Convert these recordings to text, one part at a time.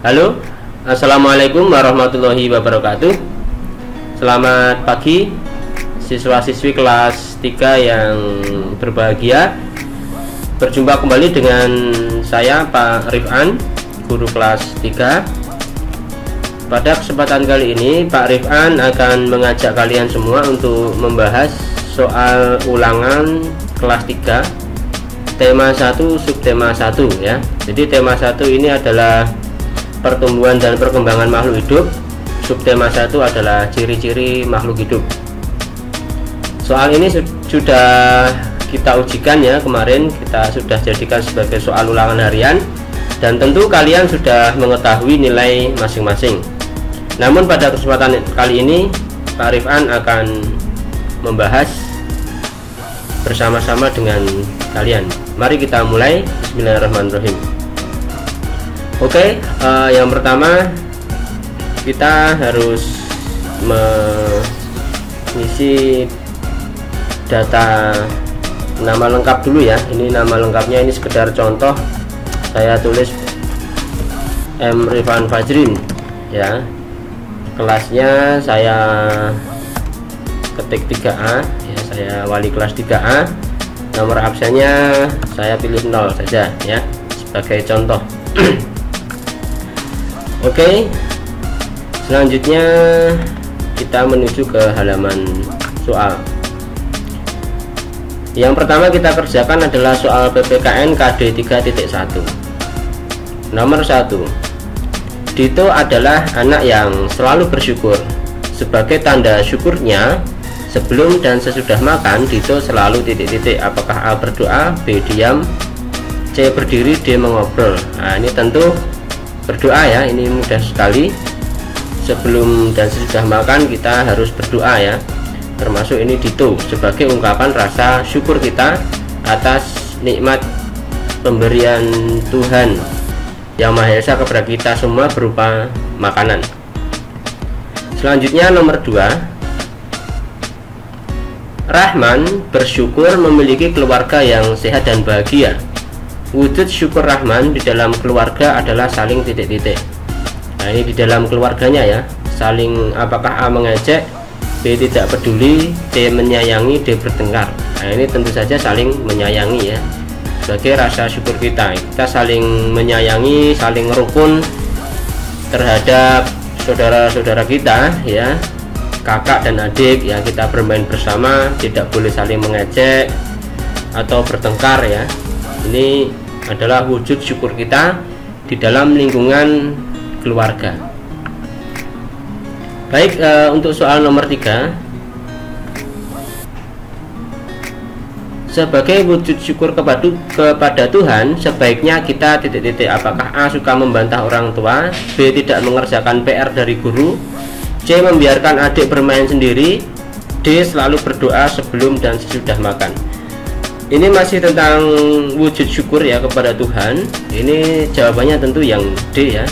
Halo, assalamualaikum warahmatullahi wabarakatuh. Selamat pagi siswa-siswi kelas 3 yang berbahagia. Berjumpa kembali dengan saya Pak Rifan, guru kelas 3. Pada kesempatan kali ini Pak Rifan akan mengajak kalian semua untuk membahas soal ulangan kelas 3 tema 1 subtema 1 ya. Jadi tema 1 ini adalah pertumbuhan dan perkembangan makhluk hidup, subtema 1 adalah ciri-ciri makhluk hidup. Soal ini sudah kita ujikan ya, kemarin kita sudah jadikan sebagai soal ulangan harian dan tentu kalian sudah mengetahui nilai masing-masing. Namun pada kesempatan kali ini Pak Rifan akan membahas bersama-sama dengan kalian. Mari kita mulai. Bismillahirrahmanirrahim. Oke, yang pertama kita harus mengisi data nama lengkap dulu ya. Ini nama lengkapnya, ini sekedar contoh. Saya tulis M. Rifan Fajrin ya. Kelasnya saya ketik 3A ya, saya wali kelas 3A. Nomor absennya saya pilih 0 saja ya, sebagai contoh. Oke, selanjutnya kita menuju ke halaman soal. Yang pertama kita kerjakan adalah soal PPKN KD 3.1. Nomor 1, Dito adalah anak yang selalu bersyukur. Sebagai tanda syukurnya, sebelum dan sesudah makan Dito selalu titik-titik. Apakah A berdoa, B diam, C berdiri, D mengobrol. Nah, ini tentu berdoa ya, ini mudah sekali. Sebelum dan sesudah makan kita harus berdoa ya. Termasuk ini Dito sebagai ungkapan rasa syukur kita atas nikmat pemberian Tuhan Yang Maha Esa kepada kita semua berupa makanan. Selanjutnya nomor 2, Rahman bersyukur memiliki keluarga yang sehat dan bahagia. Wujud syukur Rahman di dalam keluarga adalah saling titik-titik. Nah, ini di dalam keluarganya ya, saling, apakah A mengejek, B tidak peduli, C menyayangi, D bertengkar. Nah, ini tentu saja saling menyayangi ya, sebagai rasa syukur kita saling menyayangi, saling rukun terhadap saudara-saudara kita ya, kakak dan adik ya. Kita bermain bersama, tidak boleh saling mengejek atau bertengkar ya. Ini adalah wujud syukur kita di dalam lingkungan keluarga. Baik, untuk soal nomor 3, sebagai wujud syukur kepada Tuhan, sebaiknya kita titik-titik. Apakah A suka membantah orang tua, B tidak mengerjakan PR dari guru, C membiarkan adik bermain sendiri, D selalu berdoa sebelum dan sesudah makan. Ini masih tentang wujud syukur ya kepada Tuhan. Ini jawabannya tentu yang D ya.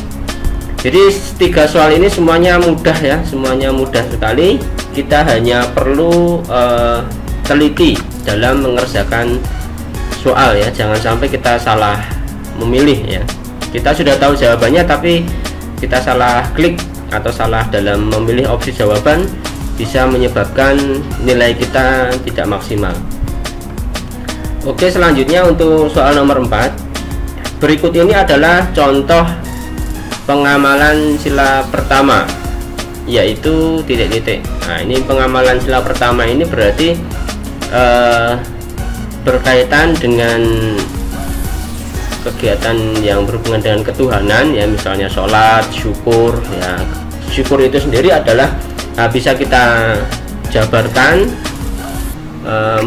Jadi 3 soal ini semuanya mudah ya, semuanya mudah sekali. Kita hanya perlu teliti dalam mengerjakan soal ya, jangan sampai kita salah memilih ya. Kita sudah tahu jawabannya tapi kita salah klik atau salah dalam memilih opsi jawaban, bisa menyebabkan nilai kita tidak maksimal. Oke, selanjutnya untuk soal nomor 4, berikut ini adalah contoh pengamalan sila pertama, yaitu titik-titik. Nah, ini pengamalan sila pertama ini berarti berkaitan dengan kegiatan yang berhubungan dengan ketuhanan ya, misalnya sholat, syukur ya. Syukur itu sendiri adalah bisa kita jabarkan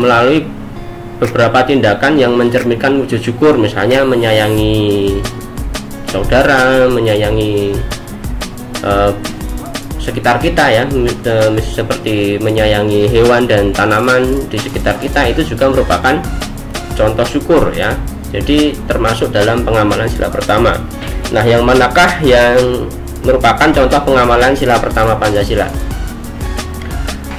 melalui beberapa tindakan yang mencerminkan wujud syukur, misalnya menyayangi saudara, menyayangi sekitar kita ya, seperti menyayangi hewan dan tanaman di sekitar kita, itu juga merupakan contoh syukur ya. Jadi termasuk dalam pengamalan sila pertama. Nah, yang manakah yang merupakan contoh pengamalan sila pertama Pancasila?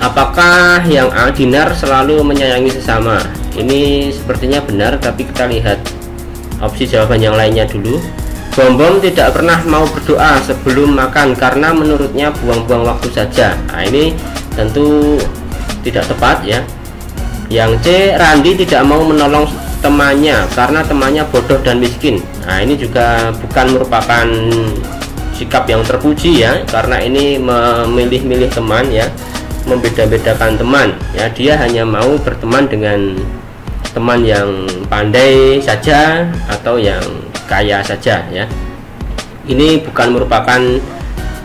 Apakah yang A, Dinar selalu menyayangi sesama? Ini sepertinya benar, tapi kita lihat opsi jawaban yang lainnya dulu. Bom tidak pernah mau berdoa sebelum makan karena menurutnya buang-buang waktu saja. Nah, ini tentu tidak tepat ya. Yang C, Randi tidak mau menolong temannya karena temannya bodoh dan miskin. Nah, ini juga bukan merupakan sikap yang terpuji ya, karena ini memilih-milih teman ya, membeda-bedakan teman ya. Dia hanya mau berteman dengan teman yang pandai saja atau yang kaya saja ya. Ini bukan merupakan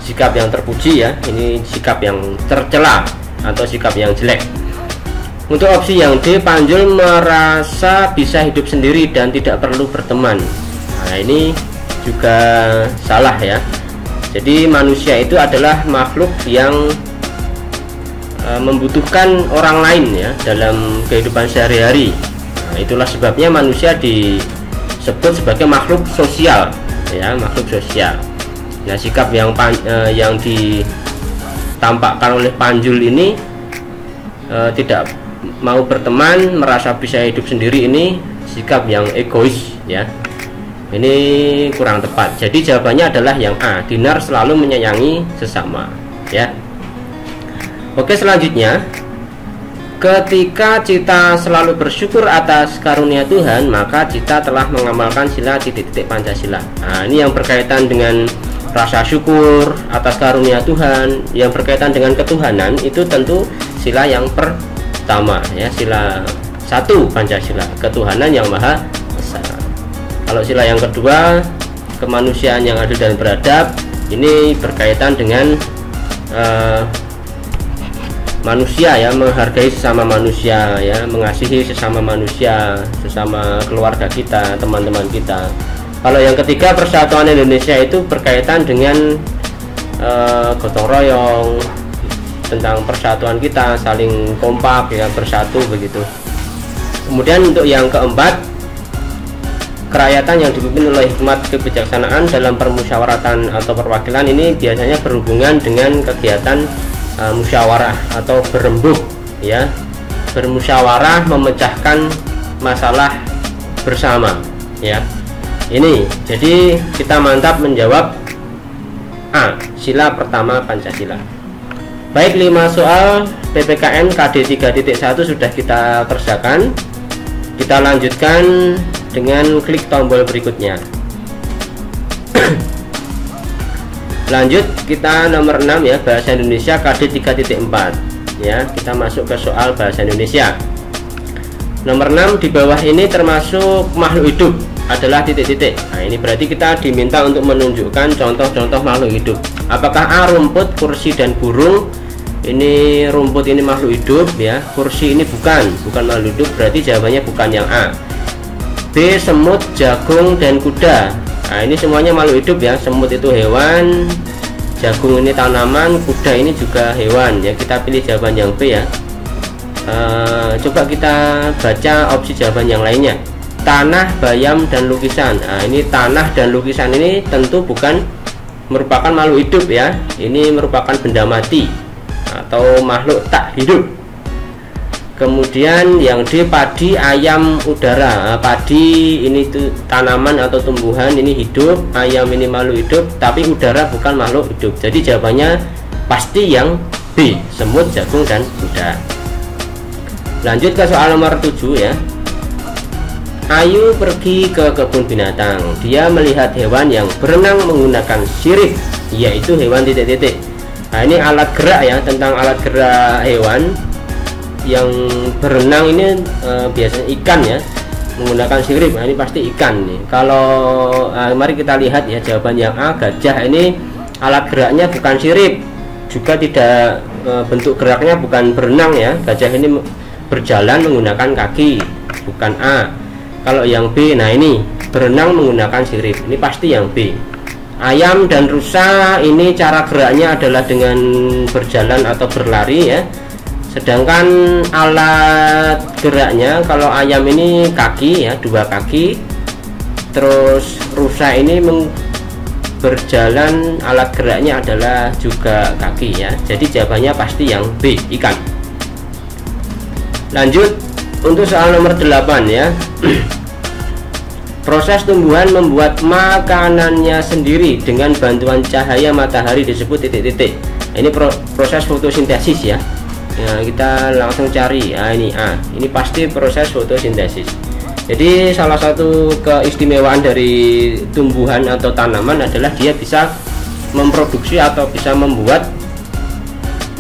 sikap yang terpuji ya, ini sikap yang tercela atau sikap yang jelek. Untuk opsi yang D, Panjul merasa bisa hidup sendiri dan tidak perlu berteman. Nah, ini juga salah ya. Jadi manusia itu adalah makhluk yang membutuhkan orang lain ya dalam kehidupan sehari-hari. Nah, itulah sebabnya manusia disebut sebagai makhluk sosial ya, makhluk sosial. Nah, sikap yang ditampakkan oleh Panjul ini tidak mau berteman, merasa bisa hidup sendiri, ini sikap yang egois ya. Ini kurang tepat. Jadi jawabannya adalah yang A, Dinar selalu menyayangi sesama ya. Oke, selanjutnya, ketika Cita selalu bersyukur atas karunia Tuhan, maka Cita telah mengamalkan sila titik-titik Pancasila. Nah, ini yang berkaitan dengan rasa syukur atas karunia Tuhan, yang berkaitan dengan ketuhanan, itu tentu sila yang pertama ya, sila 1 Pancasila, ketuhanan yang maha esa. Kalau sila yang kedua, kemanusiaan yang adil dan beradab, ini berkaitan dengan manusia ya, menghargai sesama manusia ya, mengasihi sesama manusia, sesama keluarga kita, teman-teman kita. Kalau yang ketiga, persatuan Indonesia, itu berkaitan dengan gotong royong, tentang persatuan kita, saling kompak ya, bersatu begitu. Kemudian untuk yang keempat, kerakyatan yang dipimpin oleh hikmat kebijaksanaan dalam permusyawaratan atau perwakilan, ini biasanya berhubungan dengan kegiatan musyawarah atau berembuk ya, bermusyawarah memecahkan masalah bersama ya. Ini jadi kita mantap menjawab A, sila pertama Pancasila. Baik, 5 soal PPKN KD 3.1 sudah kita kerjakan. Kita lanjutkan dengan klik tombol berikutnya. Lanjut, kita nomor 6 ya, bahasa Indonesia KD 3.4 ya. Kita masuk ke soal bahasa Indonesia. Nomor 6 di bawah ini termasuk makhluk hidup adalah titik-titik. Nah, ini berarti kita diminta untuk menunjukkan contoh-contoh makhluk hidup. Apakah A, rumput, kursi, dan burung? Ini rumput, ini makhluk hidup ya. Kursi ini bukan makhluk hidup, berarti jawabannya bukan yang A. B, semut, jagung, dan kuda. Nah, ini semuanya makhluk hidup ya. Semut itu hewan, jagung ini tanaman, kuda ini juga hewan ya. Kita pilih jawaban yang B ya. Coba kita baca opsi jawaban yang lainnya. Tanah, bayam, dan lukisan. Nah, ini tanah dan lukisan ini tentu bukan merupakan makhluk hidup ya. Ini merupakan benda mati atau makhluk tak hidup. Kemudian yang D, padi, ayam, udara. Padi ini tuh tanaman atau tumbuhan, ini hidup. Ayam ini makhluk hidup, tapi udara bukan makhluk hidup. Jadi jawabannya pasti yang B, semut, jagung, dan kuda. Lanjut ke soal nomor 7 ya. Ayu pergi ke kebun binatang. Dia melihat hewan yang berenang menggunakan sirip, yaitu hewan titik-titik. Nah, ini alat gerak ya, tentang alat gerak hewan yang berenang ini biasanya ikan ya, menggunakan sirip. Nah, ini pasti ikan nih. Kalau mari kita lihat ya, jawaban yang A, gajah. Ini alat geraknya bukan sirip, juga tidak bentuk geraknya bukan berenang ya. Gajah ini berjalan menggunakan kaki, bukan A. Kalau yang B, nah ini berenang menggunakan sirip, ini pasti yang B. Ayam dan rusa, ini cara geraknya adalah dengan berjalan atau berlari ya. Sedangkan alat geraknya, kalau ayam ini kaki ya, 2 kaki. Terus rusa ini berjalan, alat geraknya adalah juga kaki ya. Jadi jawabannya pasti yang B, ikan. Lanjut untuk soal nomor 8 ya. Proses tumbuhan membuat makanannya sendiri dengan bantuan cahaya matahari disebut titik-titik. Ini proses fotosintesis ya. Ya, kita langsung cari. Ini A. Ini pasti proses fotosintesis. Jadi salah satu keistimewaan dari tumbuhan atau tanaman adalah dia bisa memproduksi atau bisa membuat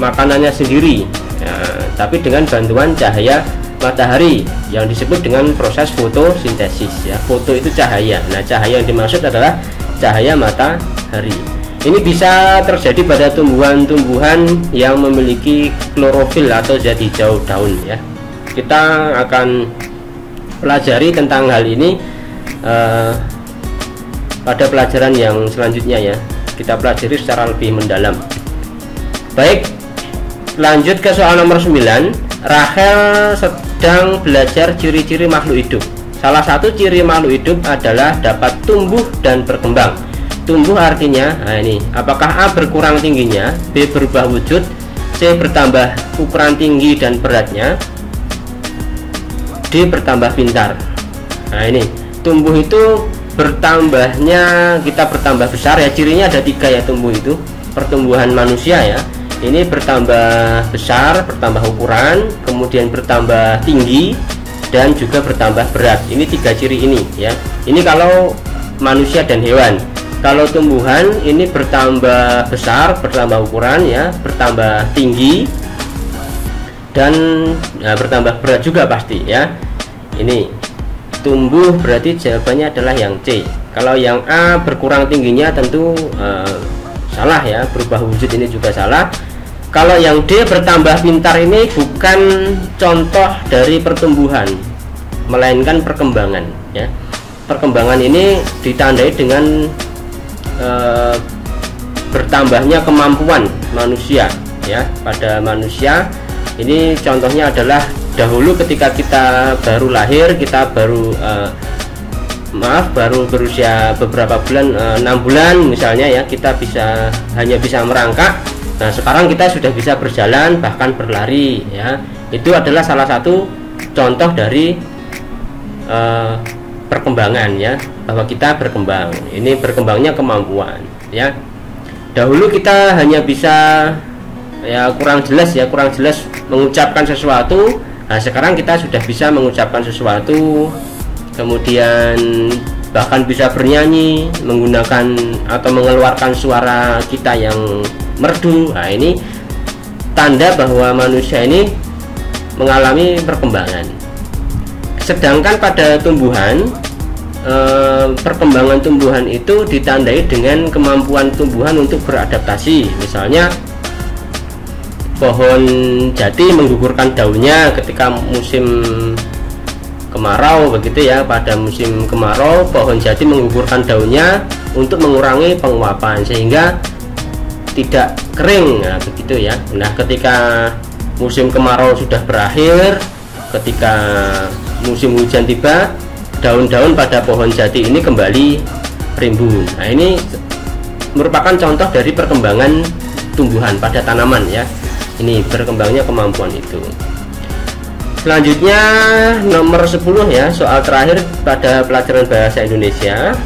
makanannya sendiri. Ya, tapi dengan bantuan cahaya matahari yang disebut dengan proses fotosintesis ya. Foto itu cahaya. Nah, cahaya yang dimaksud adalah cahaya matahari. Ini bisa terjadi pada tumbuhan-tumbuhan yang memiliki klorofil atau zat hijau daun ya. Kita akan pelajari tentang hal ini pada pelajaran yang selanjutnya ya. Kita pelajari secara lebih mendalam. Baik, lanjut ke soal nomor 9. Rachel sedang belajar ciri-ciri makhluk hidup. Salah satu ciri makhluk hidup adalah dapat tumbuh dan berkembang. Tumbuh artinya, nah ini, apakah A berkurang tingginya, B berubah wujud, C bertambah ukuran tinggi dan beratnya, D bertambah pintar. Nah ini, tumbuh itu bertambahnya, kita bertambah besar ya. Cirinya ada 3 ya tumbuh itu. Pertumbuhan manusia ya, ini bertambah besar, bertambah ukuran, kemudian bertambah tinggi, dan juga bertambah berat. Ini 3 ciri ini ya. Ini kalau manusia dan hewan. Kalau tumbuhan ini bertambah besar, bertambah ukuran ya, bertambah tinggi, dan bertambah berat juga pasti ya. Ini tumbuh berarti jawabannya adalah yang C. Kalau yang A berkurang tingginya tentu salah ya, berubah wujud ini juga salah. Kalau yang D bertambah pintar ini bukan contoh dari pertumbuhan, melainkan perkembangan ya. Perkembangan ini ditandai dengan bertambahnya kemampuan manusia ya. Pada manusia ini contohnya adalah dahulu ketika kita baru lahir, kita baru baru berusia beberapa bulan, 6 bulan misalnya ya, kita hanya bisa merangkak. Nah, sekarang kita sudah bisa berjalan, bahkan berlari ya. Itu adalah salah satu contoh dari perkembangan ya, bahwa kita berkembang. Ini berkembangnya kemampuan ya. Dahulu kita hanya bisa ya kurang jelas mengucapkan sesuatu. Nah, sekarang kita sudah bisa mengucapkan sesuatu, kemudian bahkan bisa bernyanyi, menggunakan atau mengeluarkan suara kita yang merdu. Nah, ini tanda bahwa manusia ini mengalami perkembangan. Sedangkan pada tumbuhan, perkembangan tumbuhan itu ditandai dengan kemampuan tumbuhan untuk beradaptasi. Misalnya pohon jati menggugurkan daunnya ketika musim kemarau begitu ya. Pada musim kemarau pohon jati menggugurkan daunnya untuk mengurangi penguapan sehingga tidak kering. Nah, begitu ya. Nah, ketika musim kemarau sudah berakhir, ketika musim hujan tiba, daun-daun pada pohon jati ini kembali rimbun. Nah, ini merupakan contoh dari perkembangan tumbuhan pada tanaman ya. Ini berkembangnya kemampuan itu. Selanjutnya nomor 10 ya, soal terakhir pada pelajaran bahasa Indonesia.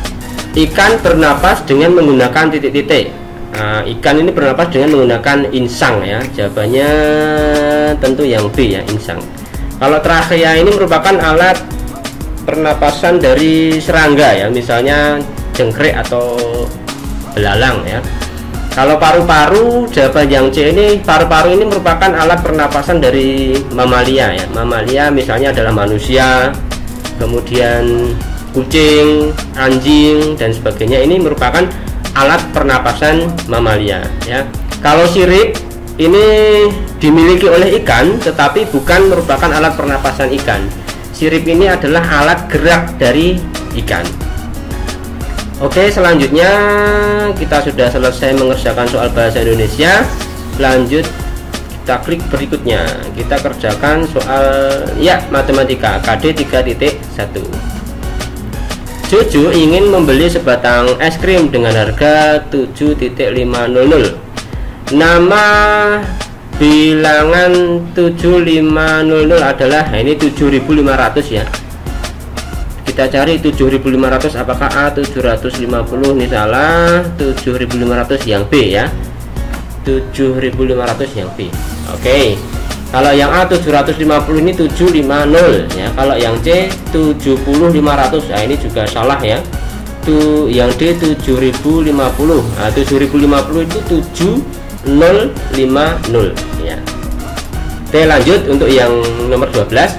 Ikan bernapas dengan menggunakan titik-titik. Nah, ikan ini bernapas dengan menggunakan insang ya. Jawabannya tentu yang B ya, insang. Kalau trachea ini merupakan alat pernapasan dari serangga ya, misalnya jenggrek atau belalang ya. Kalau paru-paru, jawaban yang C ini, paru-paru ini merupakan alat pernapasan dari mamalia ya. Mamalia misalnya adalah manusia, kemudian kucing, anjing dan sebagainya. Ini merupakan alat pernapasan mamalia ya. Kalau sirip ini dimiliki oleh ikan tetapi bukan merupakan alat pernapasan ikan. Sirip ini adalah alat gerak dari ikan. Oke, selanjutnya kita sudah selesai mengerjakan soal bahasa Indonesia. Lanjut kita klik berikutnya. Kita kerjakan soal ya matematika KD 3.1. Jojo ingin membeli sebatang es krim dengan harga 7.500. Nama bilangan 7500 adalah ini 7500 ya. kita cari 7.500, apakah A? 750 ini salah, 7.500 yang B ya, 7.500 yang B. Oke, kalau yang A 750 ini 750 ya, kalau yang C 7.500, nah ini juga salah ya, tuh yang D 7.050. Nah 7.050 itu 7.050 ya. Oke, lanjut untuk yang nomor 12.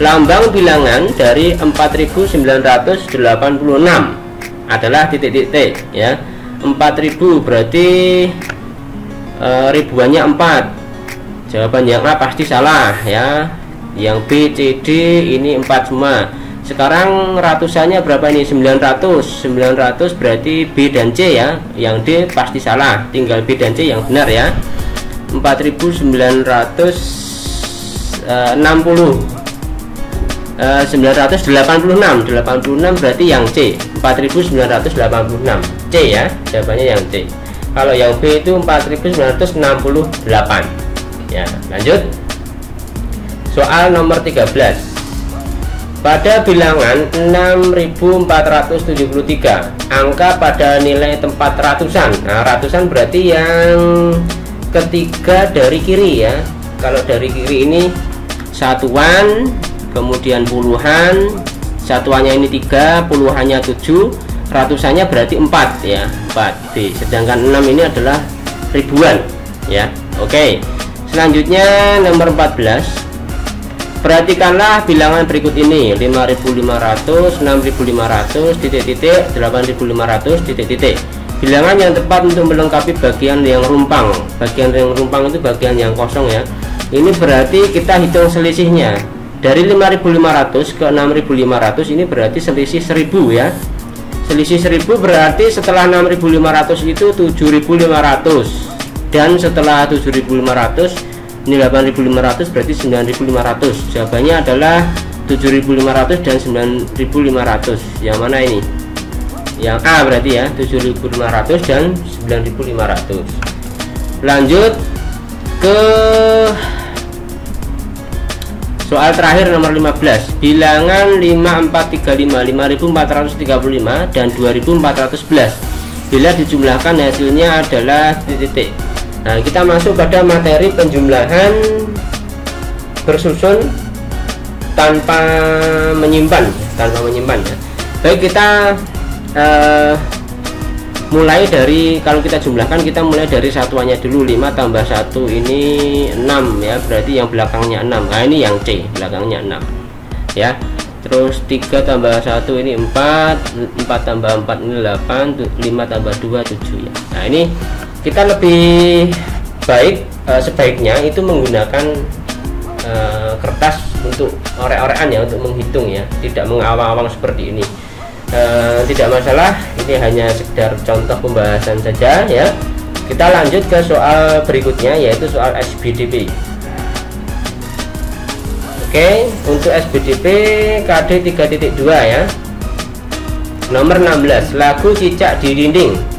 Lambang bilangan dari 4.986 adalah titik-titik ya. 4.000 berarti ribuannya 4. Jawaban yang A pasti salah ya. Yang B, C, D ini 4 semua. Sekarang ratusannya berapa ini? 900. 900 berarti B dan C ya. Yang D pasti salah, tinggal B dan C yang benar ya. 4.960 986 berarti yang C, 4.986 C ya, jawabannya yang C. Kalau yang B itu 4.968 ya. Lanjut soal nomor 13. Pada bilangan 6.473 angka pada nilai tempat ratusan. Nah ratusan berarti yang ketiga dari kiri ya. Kalau dari kiri ini satuan, kemudian puluhan, satuannya ini 3, puluhannya 7, ratusannya berarti 4 ya, 4 B. Sedangkan 6 ini adalah ribuan ya. Oke, selanjutnya nomor 14. Perhatikanlah bilangan berikut ini: 5.500, 6.500, titik-titik, 8.500, titik-titik. Bilangan yang tepat untuk melengkapi bagian yang rumpang. Bagian yang rumpang itu bagian yang kosong ya. Ini berarti kita hitung selisihnya. Dari 5.500 ke 6.500 ini berarti selisih 1.000 ya. Selisih 1.000 berarti setelah 6.500 itu 7.500, dan setelah 7.500 ini 8.500 berarti 9.500. Jawabannya adalah 7.500 dan 9.500. Yang mana ini? Yang A berarti ya, 7.500 dan 9.500. Lanjut ke soal terakhir nomor 15. Bilangan 5435, 5435 dan 2411 bila dijumlahkan hasilnya adalah titik-titik. Nah kita masuk pada materi penjumlahan bersusun tanpa menyimpan ya. Baik, kita mulai dari, kalau kita jumlahkan kita mulai dari satuannya dulu. 5 tambah 1 ini 6 ya, berarti yang belakangnya 6. Nah ini yang C, belakangnya 6 ya. Terus 3 tambah 1 ini 4, 4 tambah 4 ini 8, 5 tambah 2 7 ya. Nah ini kita lebih baik sebaiknya itu menggunakan kertas untuk orek-orekan ya, untuk menghitung ya, tidak mengawang-awang seperti ini. Tidak masalah, ini hanya sekedar contoh pembahasan saja ya. Kita lanjut ke soal berikutnya, yaitu soal SBDP. Oke, untuk SBDP KD 3.2 ya. Nomor 16, lagu Cicak di Dinding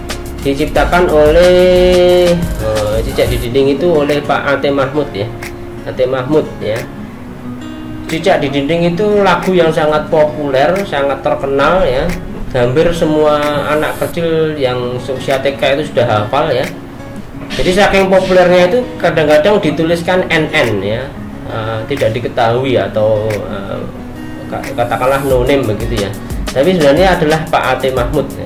diciptakan oleh Cicak di Dinding itu oleh Pak Ate Mahmud ya. Ate Mahmud ya. Cicak di Dinding itu lagu yang sangat populer, sangat terkenal ya. Hampir semua anak kecil yang usia TK itu sudah hafal ya. Jadi saking populernya itu kadang-kadang dituliskan NN ya, tidak diketahui atau katakanlah no name begitu ya. Tapi sebenarnya adalah Pak Ate Mahmud ya.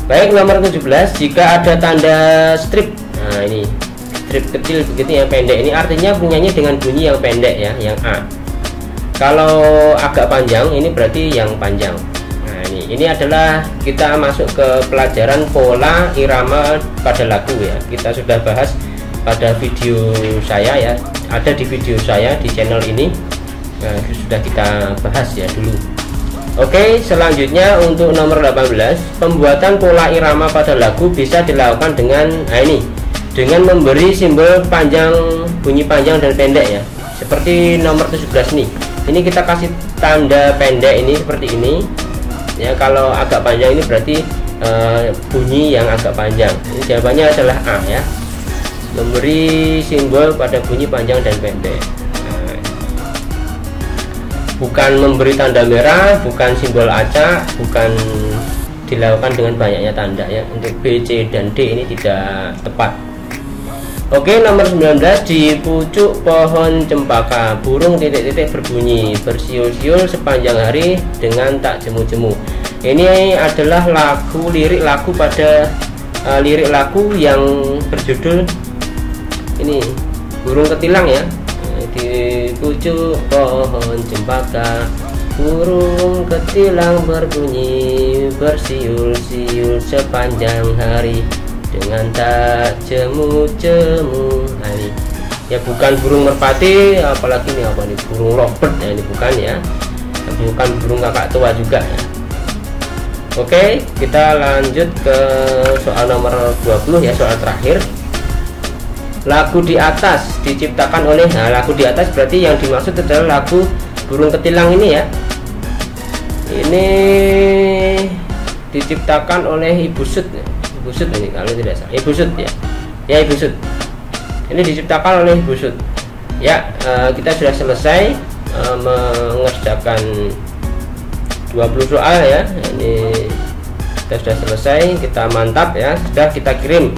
Baik, nomor 17, jika ada tanda strip. Nah ini strip kecil begitu yang pendek, ini artinya punyanya dengan bunyi yang pendek ya, yang A. Kalau agak panjang ini berarti yang panjang. Nah ini adalah kita masuk ke pelajaran pola irama pada lagu ya. Kita sudah bahas pada video saya ya, ada di video saya di channel ini. Nah, sudah kita bahas ya dulu. Oke, selanjutnya untuk nomor 18, pembuatan pola irama pada lagu bisa dilakukan dengan ini, dengan memberi simbol panjang, bunyi panjang dan pendek ya. Seperti nomor 17 nih. Ini kita kasih tanda pendek ini seperti ini. Ya, kalau agak panjang ini berarti bunyi yang agak panjang. Ini jawabannya adalah A ya. Memberi simbol pada bunyi panjang dan pendek. bukan memberi tanda merah, bukan simbol acak, bukan dilakukan dengan banyaknya tanda ya. Untuk B, C, dan D ini tidak tepat. Oke, nomor 19, di pucuk pohon cempaka burung titik-titik berbunyi bersiul-siul sepanjang hari dengan tak jemu-jemu. Ini adalah lirik lagu pada lirik lagu yang berjudul ini burung ketilang ya. Di pucuk pohon cempaka burung ketilang berbunyi bersiul-siul sepanjang hari dengan tak jemu-jemu. Nah, ini ya bukan burung merpati, apalagi ini apa nih, burung lovebird ya, ini bukan ya, bukan burung kakak tua juga ya. Oke, kita lanjut ke soal nomor 20 ya, soal terakhir. Lagu di atas diciptakan oleh, nah lagu di atas berarti yang dimaksud adalah lagu burung ketilang ini ya. Ini diciptakan oleh Ibu Sud ya. Ibu Sud ini kalau tidak salah, Ibu Sud ya, ya Ibu Sud. Ini diciptakan oleh Ibu Sud. Ya, kita sudah selesai mengerjakan 20 soal ya. Ini kita sudah selesai, kita mantap ya. Sudah kita kirim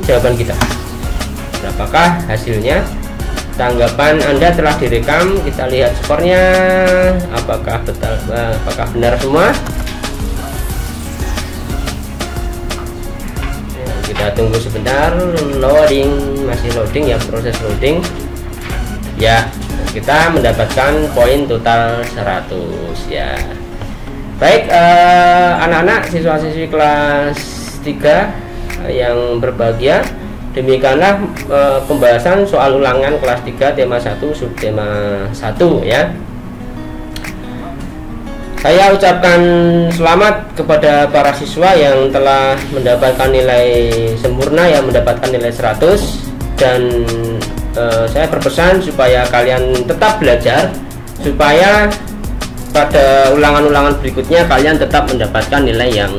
jawaban kita. Berapakah hasilnya? Tanggapan Anda telah direkam. Kita lihat skornya. Apakah betul? Apakah benar semua? Kita tunggu sebentar, loading, masih loading ya, proses loading ya. Kita mendapatkan poin total 100 ya. Baik, anak-anak siswa-siswi kelas 3 yang berbahagia, demikianlah pembahasan soal ulangan kelas 3 tema 1 subtema 1 ya. Saya ucapkan selamat kepada para siswa yang telah mendapatkan nilai sempurna, yang mendapatkan nilai 100, dan saya berpesan supaya kalian tetap belajar, supaya pada ulangan-ulangan berikutnya kalian tetap mendapatkan nilai yang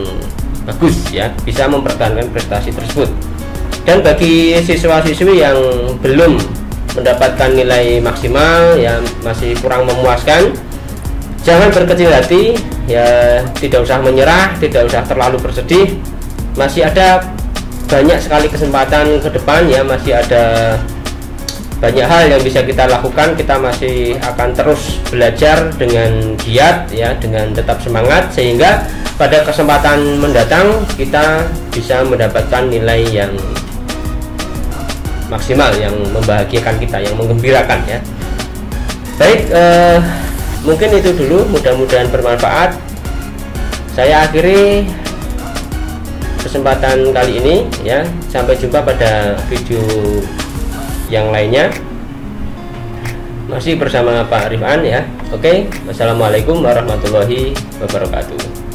bagus ya, bisa mempertahankan prestasi tersebut. Dan bagi siswa-siswi yang belum mendapatkan nilai maksimal, yang masih kurang memuaskan, jangan berkecil hati ya, tidak usah menyerah, tidak usah terlalu bersedih. Masih ada banyak sekali kesempatan ke depan ya, masih ada banyak hal yang bisa kita lakukan. Kita masih akan terus belajar dengan giat ya, dengan tetap semangat, sehingga pada kesempatan mendatang kita bisa mendapatkan nilai yang maksimal, yang membahagiakan kita, yang menggembirakan ya. Baik, mungkin itu dulu, mudah-mudahan bermanfaat. Saya akhiri kesempatan kali ini ya. Sampai jumpa pada video yang lainnya, masih bersama Pak Rifan ya. Oke, wassalamualaikum warahmatullahi wabarakatuh.